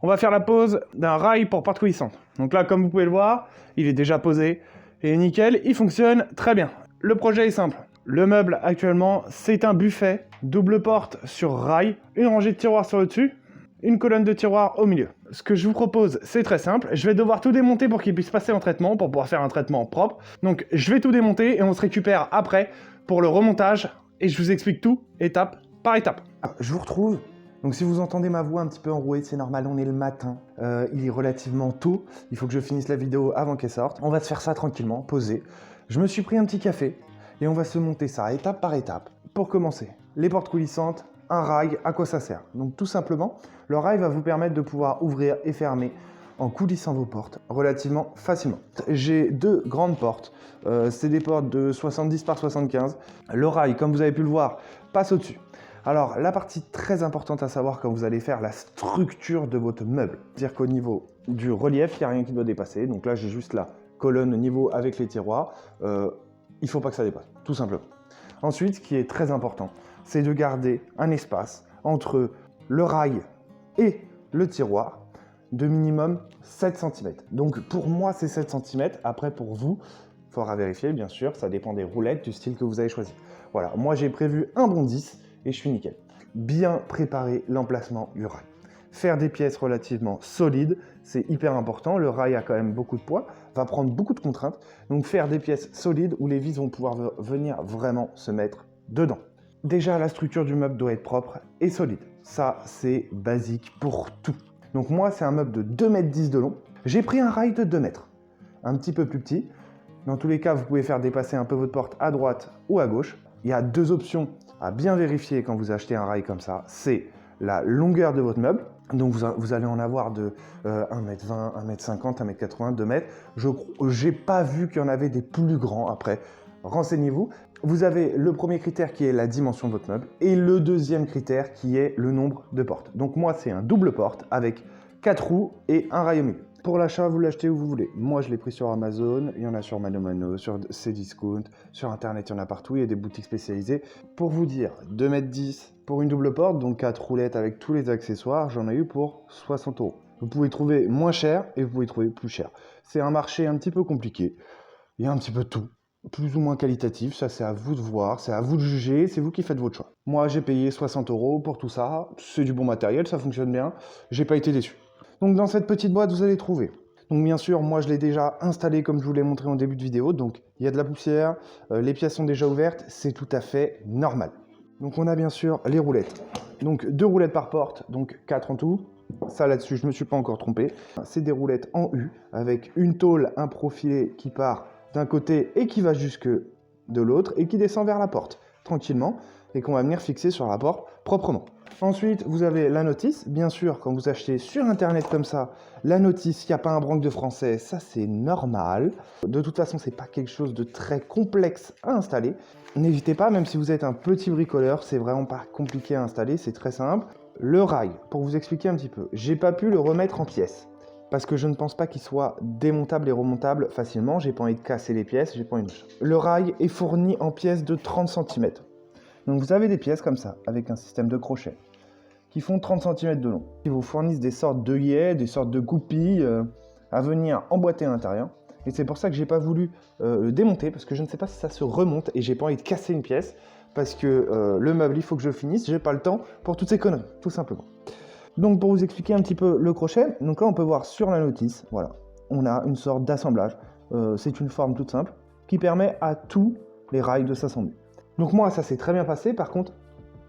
On va faire la pose d'un rail pour porte coulissante. Donc là, comme vous pouvez le voir, il est déjà posé et nickel, il fonctionne très bien. Le projet est simple. Le meuble actuellement, c'est un buffet, double porte sur rail, une rangée de tiroirs sur le dessus, une colonne de tiroirs au milieu. Ce que je vous propose, c'est très simple. Je vais devoir tout démonter pour qu'il puisse passer en traitement, pour pouvoir faire un traitement propre. Donc je vais tout démonter et on se récupère après pour le remontage et je vous explique tout étape par étape. Je vous retrouve. Donc si vous entendez ma voix un petit peu enrouée, c'est normal, on est le matin, il est relativement tôt, il faut que je finisse la vidéo avant qu'elle sorte. On va se faire ça tranquillement, posé. Je me suis pris un petit café et on va se monter ça étape par étape. Pour commencer, les portes coulissantes, un rail, à quoi ça sert? Donc tout simplement, le rail va vous permettre de pouvoir ouvrir et fermer en coulissant vos portes relativement facilement. J'ai deux grandes portes, c'est des portes de 70 par 75. Le rail, comme vous avez pu le voir, passe au-dessus. Alors, la partie très importante à savoir quand vous allez faire la structure de votre meuble, c'est-à-dire qu'au niveau du relief, il n'y a rien qui doit dépasser. Donc là, j'ai juste la colonne au niveau avec les tiroirs. Il ne faut pas que ça dépasse, tout simplement. Ensuite, ce qui est très important, c'est de garder un espace entre le rail et le tiroir de minimum 7 cm. Donc pour moi, c'est 7 cm. Après, pour vous, il faudra vérifier, bien sûr. Ça dépend des roulettes, du style que vous avez choisi. Voilà, moi, j'ai prévu un bon 10 et je suis nickel. Bien préparer l'emplacement du rail. Faire des pièces relativement solides, c'est hyper important. Le rail a quand même beaucoup de poids, va prendre beaucoup de contraintes. Donc faire des pièces solides où les vis vont pouvoir venir vraiment se mettre dedans. Déjà, la structure du meuble doit être propre et solide. Ça, c'est basique pour tout. Donc moi, c'est un meuble de 2,10 m de long. J'ai pris un rail de 2 mètres, un petit peu plus petit. Dans tous les cas, vous pouvez faire dépasser un peu votre porte à droite ou à gauche. Il y a deux options à bien vérifier quand vous achetez un rail comme ça. C'est la longueur de votre meuble. Donc vous allez en avoir de 1,20 m, 1,50 m, 1,80 m, 2 m. Je n'ai pas vu qu'il y en avait des plus grands après. Renseignez-vous. Vous avez le premier critère qui est la dimension de votre meuble et le deuxième critère qui est le nombre de portes. Donc moi, c'est un double porte avec 4 roues et un rail au milieu. Pour l'achat, vous l'achetez où vous voulez. Moi, je l'ai pris sur Amazon, il y en a sur Mano Mano, sur Cdiscount, sur Internet, il y en a partout, il y a des boutiques spécialisées. Pour vous dire, 2,10 m pour une double porte, donc 4 roulettes avec tous les accessoires, j'en ai eu pour 60 €. Vous pouvez trouver moins cher et vous pouvez trouver plus cher. C'est un marché un petit peu compliqué, il y a un petit peu de tout. Plus ou moins qualitatif, ça c'est à vous de voir, c'est à vous de juger, c'est vous qui faites votre choix. Moi j'ai payé 60 € pour tout ça, c'est du bon matériel, ça fonctionne bien, j'ai pas été déçu. Donc dans cette petite boîte vous allez trouver. Donc bien sûr, moi je l'ai déjà installé comme je vous l'ai montré en début de vidéo, donc il y a de la poussière, les pièces sont déjà ouvertes, c'est tout à fait normal. Donc on a bien sûr les roulettes. Donc 2 roulettes par porte, donc 4 en tout. Ça là-dessus, je ne me suis pas encore trompé. C'est des roulettes en U, avec une tôle, un profilé qui part d'un côté et qui va jusque de l'autre et qui descend vers la porte tranquillement et qu'on va venir fixer sur la porte proprement. Ensuite, vous avez la notice. Bien sûr, quand vous achetez sur internet comme ça, la notice, il n'y a pas un branque de français, ça c'est normal. De toute façon, c'est pas quelque chose de très complexe à installer. N'hésitez pas, même si vous êtes un petit bricoleur, c'est vraiment pas compliqué à installer, c'est très simple. Le rail, pour vous expliquer un petit peu, j'ai pas pu le remettre en pièces. Parce que je ne pense pas qu'il soit démontable et remontable facilement. J'ai pas envie de casser les pièces, j'ai pas envie de... Le rail est fourni en pièces de 30 cm. Donc vous avez des pièces comme ça, avec un système de crochet, qui font 30 cm de long. Ils vous fournissent des sortes d'œillets, des sortes de goupilles à venir emboîter à l'intérieur. Et c'est pour ça que j'ai pas voulu le démonter, parce que je ne sais pas si ça se remonte et j'ai pas envie de casser une pièce, parce que le meuble, il faut que je finisse, j'ai pas le temps pour toutes ces conneries, tout simplement. Donc pour vous expliquer un petit peu le crochet, donc là on peut voir sur la notice, voilà, on a une sorte d'assemblage, c'est une forme toute simple, qui permet à tous les rails de s'assembler. Donc moi ça s'est très bien passé, par contre,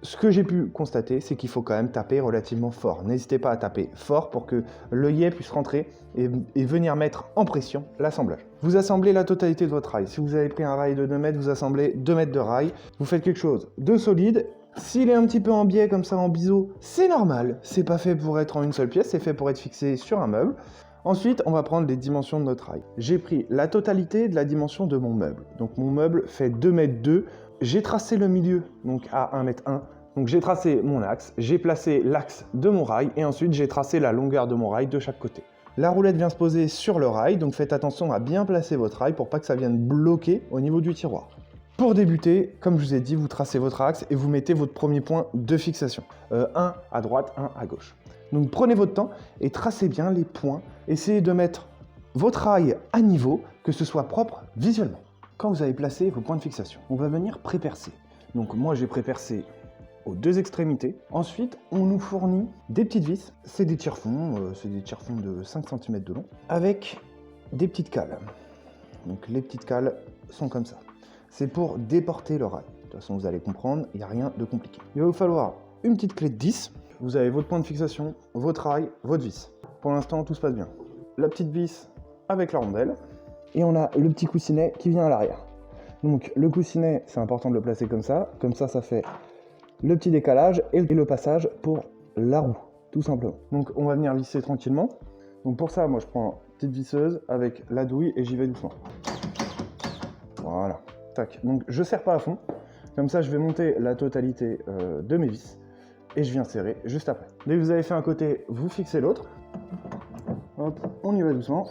ce que j'ai pu constater, c'est qu'il faut quand même taper relativement fort. N'hésitez pas à taper fort pour que l'œillet puisse rentrer et venir mettre en pression l'assemblage. Vous assemblez la totalité de votre rail. Si vous avez pris un rail de 2 mètres, vous assemblez 2 mètres de rail. Vous faites quelque chose de solide. S'il est un petit peu en biais comme ça, en biseau, c'est normal. C'est pas fait pour être en une seule pièce, c'est fait pour être fixé sur un meuble. Ensuite, on va prendre les dimensions de notre rail. J'ai pris la totalité de la dimension de mon meuble. Donc mon meuble fait 2,2 m. J'ai tracé le milieu, donc à 1,1 m. Donc j'ai tracé mon axe, j'ai placé l'axe de mon rail et ensuite j'ai tracé la longueur de mon rail de chaque côté. La roulette vient se poser sur le rail, donc faites attention à bien placer votre rail pour pas que ça vienne bloquer au niveau du tiroir. Pour débuter, comme je vous ai dit, vous tracez votre axe et vous mettez votre premier point de fixation. Un à droite, un à gauche. Donc prenez votre temps et tracez bien les points. Essayez de mettre votre rail à niveau, que ce soit propre visuellement. Quand vous avez placé vos points de fixation, on va venir pré-percer. Donc moi j'ai pré-percé aux deux extrémités. Ensuite, on nous fournit des petites vis. C'est des tire-fonds, de 5 cm de long, avec des petites cales. Donc les petites cales sont comme ça. C'est pour déporter le rail. De toute façon, vous allez comprendre, il n'y a rien de compliqué. Il va vous falloir une petite clé de 10. Vous avez votre point de fixation, votre rail, votre vis. Pour l'instant, tout se passe bien. La petite vis avec la rondelle. Et on a le petit coussinet qui vient à l'arrière. Donc le coussinet, c'est important de le placer comme ça. Comme ça, ça fait le petit décalage et le passage pour la roue, tout simplement. Donc on va venir visser tranquillement. Donc pour ça, moi je prends une petite visseuse avec la douille et j'y vais doucement. Voilà, tac. Donc je serre pas à fond. Comme ça, je vais monter la totalité de mes vis et je viens serrer juste après. Dès que vous avez fait un côté, vous fixez l'autre. Hop, on y va doucement.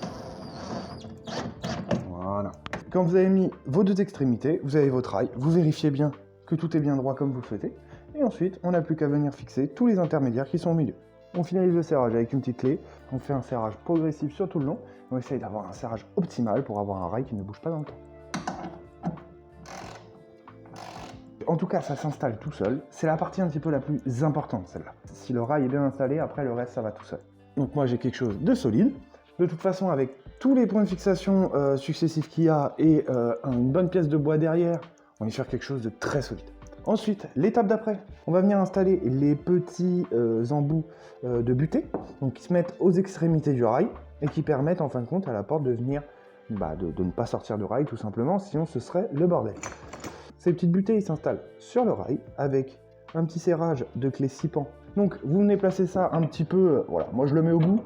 Voilà. Quand vous avez mis vos deux extrémités, vous avez votre rail, vous vérifiez bien que tout est bien droit comme vous le souhaitez. Et ensuite, on n'a plus qu'à venir fixer tous les intermédiaires qui sont au milieu. On finalise le serrage avec une petite clé. On fait un serrage progressif sur tout le long. On essaye d'avoir un serrage optimal pour avoir un rail qui ne bouge pas dans le temps. En tout cas, ça s'installe tout seul. C'est la partie un petit peu la plus importante, celle-là. Si le rail est bien installé, après le reste, ça va tout seul. Donc moi, j'ai quelque chose de solide. De toute façon, avec tous les points de fixation successifs qu'il y a et une bonne pièce de bois derrière, on est sur quelque chose de très solide. Ensuite, l'étape d'après, on va venir installer les petits embouts de butée, donc qui se mettent aux extrémités du rail et qui permettent en fin de compte à la porte de venir, de ne pas sortir du rail tout simplement, sinon ce serait le bordel. Ces petites butées, ils s'installent sur le rail avec un petit serrage de clé 6 pans. Donc vous venez placer ça un petit peu, voilà, moi je le mets au bout,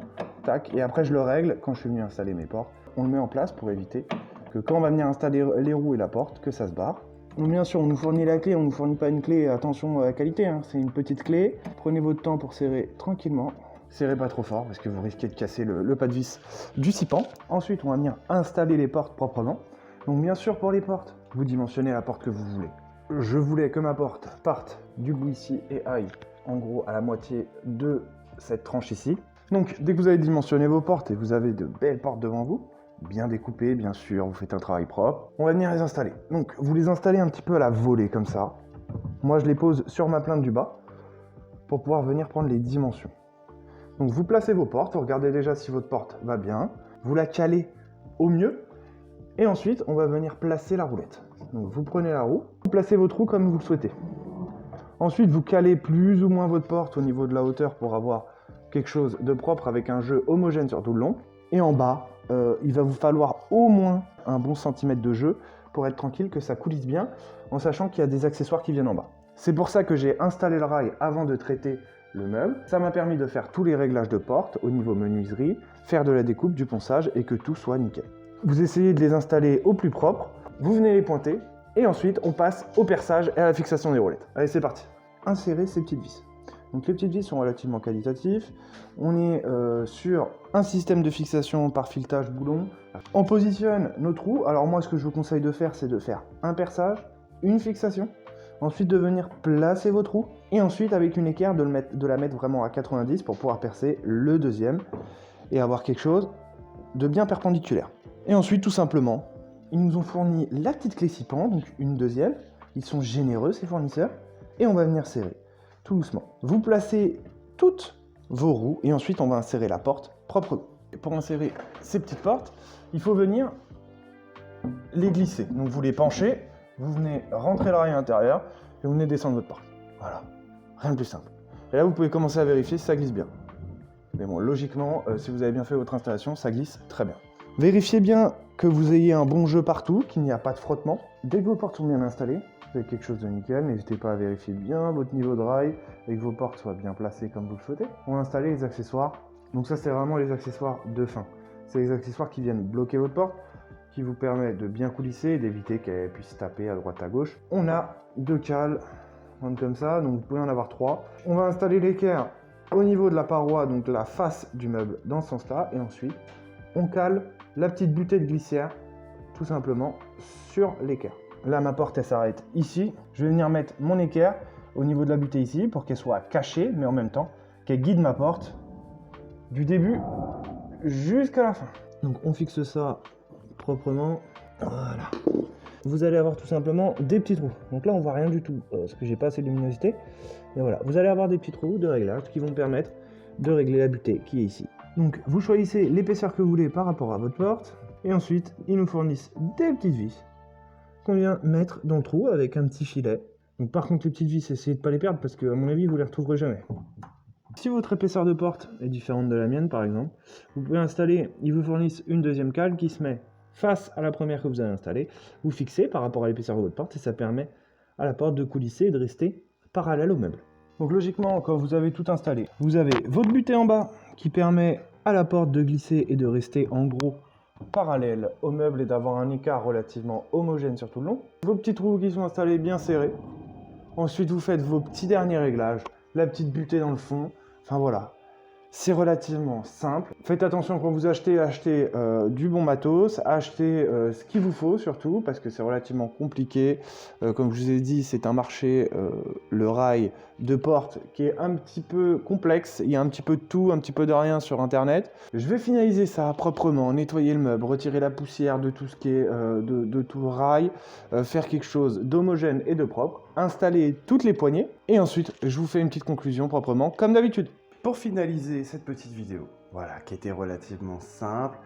tac, et après je le règle quand je suis venu installer mes portes. On le met en place pour éviter que quand on va venir installer les roues et la porte, que ça se barre. Donc bien sûr, on nous fournit la clé, on ne nous fournit pas une clé, attention à la qualité, hein, c'est une petite clé. Prenez votre temps pour serrer tranquillement. Serrez pas trop fort parce que vous risquez de casser le pas de vis du 6 pans. Ensuite, on va venir installer les portes proprement. Donc bien sûr, pour les portes, vous dimensionnez la porte que vous voulez. Je voulais que ma porte parte du bout ici et aille en gros à la moitié de cette tranche ici. Donc dès que vous avez dimensionné vos portes et vous avez de belles portes devant vous, bien découpées bien sûr, vous faites un travail propre, on va venir les installer. Donc vous les installez un petit peu à la volée comme ça. Moi je les pose sur ma plainte du bas pour pouvoir venir prendre les dimensions. Donc vous placez vos portes, vous regardez déjà si votre porte va bien, vous la calez au mieux et ensuite on va venir placer la roulette. Donc vous prenez la roue, vous placez votre roue comme vous le souhaitez. Ensuite, vous calez plus ou moins votre porte au niveau de la hauteur pour avoir quelque chose de propre avec un jeu homogène sur tout le long. Et en bas, il va vous falloir au moins un bon centimètre de jeu pour être tranquille que ça coulisse bien, en sachant qu'il y a des accessoires qui viennent en bas. C'est pour ça que j'ai installé le rail avant de traiter le meuble. Ça m'a permis de faire tous les réglages de porte au niveau menuiserie, faire de la découpe, du ponçage et que tout soit nickel. Vous essayez de les installer au plus propre, vous venez les pointer. Et ensuite, on passe au perçage et à la fixation des roulettes. Allez, c'est parti. Insérer ces petites vis. Donc les petites vis sont relativement qualitatives. On est sur un système de fixation par filetage boulon. On positionne nos trous. Alors moi, ce que je vous conseille de faire, c'est de faire un perçage, une fixation. Ensuite, de venir placer vos trous. Et ensuite, avec une équerre, de la mettre vraiment à 90 pour pouvoir percer le deuxième. Et avoir quelque chose de bien perpendiculaire. Et ensuite, tout simplement, ils nous ont fourni la petite clé 6 pans, donc une deuxième. Ils sont généreux, ces fournisseurs. Et on va venir serrer, tout doucement. Vous placez toutes vos roues et ensuite on va insérer la porte proprement. Et pour insérer ces petites portes, il faut venir les glisser. Donc vous les penchez, vous venez rentrer le rail à l'intérieur et vous venez descendre votre porte. Voilà, rien de plus simple. Et là vous pouvez commencer à vérifier si ça glisse bien. Mais bon, logiquement, si vous avez bien fait votre installation, ça glisse très bien. Vérifiez bien que vous ayez un bon jeu partout, qu'il n'y a pas de frottement. Dès que vos portes sont bien installées, vous avez quelque chose de nickel, n'hésitez pas à vérifier bien votre niveau de rail et que vos portes soient bien placées comme vous le souhaitez. On va installer les accessoires. Donc ça, c'est vraiment les accessoires de fin. C'est les accessoires qui viennent bloquer votre porte, qui vous permettent de bien coulisser et d'éviter qu'elle puisse taper à droite à gauche. On a 2 cales, comme ça, donc vous pouvez en avoir 3. On va installer l'équerre au niveau de la paroi, donc la face du meuble dans ce sens-là, et ensuite on cale la petite butée de glissière tout simplement sur l'équerre. Là ma porte elle s'arrête ici, je vais venir mettre mon équerre au niveau de la butée ici pour qu'elle soit cachée mais en même temps qu'elle guide ma porte du début jusqu'à la fin. Donc on fixe ça proprement. Voilà. Vous allez avoir tout simplement des petits trous. Donc là on voit rien du tout parce que j'ai pas assez de luminosité. Mais voilà, vous allez avoir des petits trous de réglage qui vont permettre de régler la butée qui est ici. Donc vous choisissez l'épaisseur que vous voulez par rapport à votre porte. Et ensuite ils nous fournissent des petites vis qu'on vient mettre dans le trou avec un petit filet. Donc par contre les petites vis, essayez de pas les perdre parce que à mon avis vous les retrouverez jamais. Si votre épaisseur de porte est différente de la mienne par exemple, vous pouvez installer, ils vous fournissent une deuxième cale qui se met face à la première que vous avez installée. Vous fixez par rapport à l'épaisseur de votre porte et ça permet à la porte de coulisser et de rester parallèle au meuble. Donc logiquement, quand vous avez tout installé, vous avez votre butée en bas qui permet à la porte de glisser et de rester en gros parallèle au meuble et d'avoir un écart relativement homogène sur tout le long. Vos petits trous qui sont installés bien serrés. Ensuite, vous faites vos petits derniers réglages, la petite butée dans le fond. Enfin voilà, c'est relativement simple. Faites attention quand vous achetez du bon matos, achetez ce qu'il vous faut surtout, parce que c'est relativement compliqué. Comme je vous ai dit, c'est un marché, le rail de porte, qui est un petit peu complexe. Il y a un petit peu de tout, un petit peu de rien sur Internet. Je vais finaliser ça proprement, nettoyer le meuble, retirer la poussière de tout ce qui est de tout le rail, faire quelque chose d'homogène et de propre, installer toutes les poignées, et ensuite je vous fais une petite conclusion proprement, comme d'habitude. Pour finaliser cette petite vidéo, voilà, qui était relativement simple,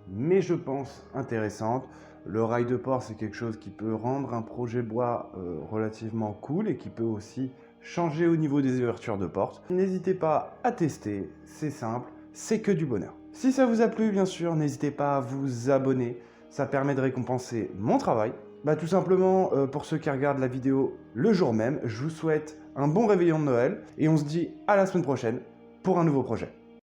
mais je pense intéressante. Le rail de porte, c'est quelque chose qui peut rendre un projet bois relativement cool et qui peut aussi changer au niveau des ouvertures de porte. N'hésitez pas à tester, c'est simple, c'est que du bonheur. Si ça vous a plu, bien sûr, n'hésitez pas à vous abonner, ça permet de récompenser mon travail. Tout simplement, pour ceux qui regardent la vidéo le jour même, je vous souhaite un bon réveillon de Noël et on se dit à la semaine prochaine pour un nouveau projet.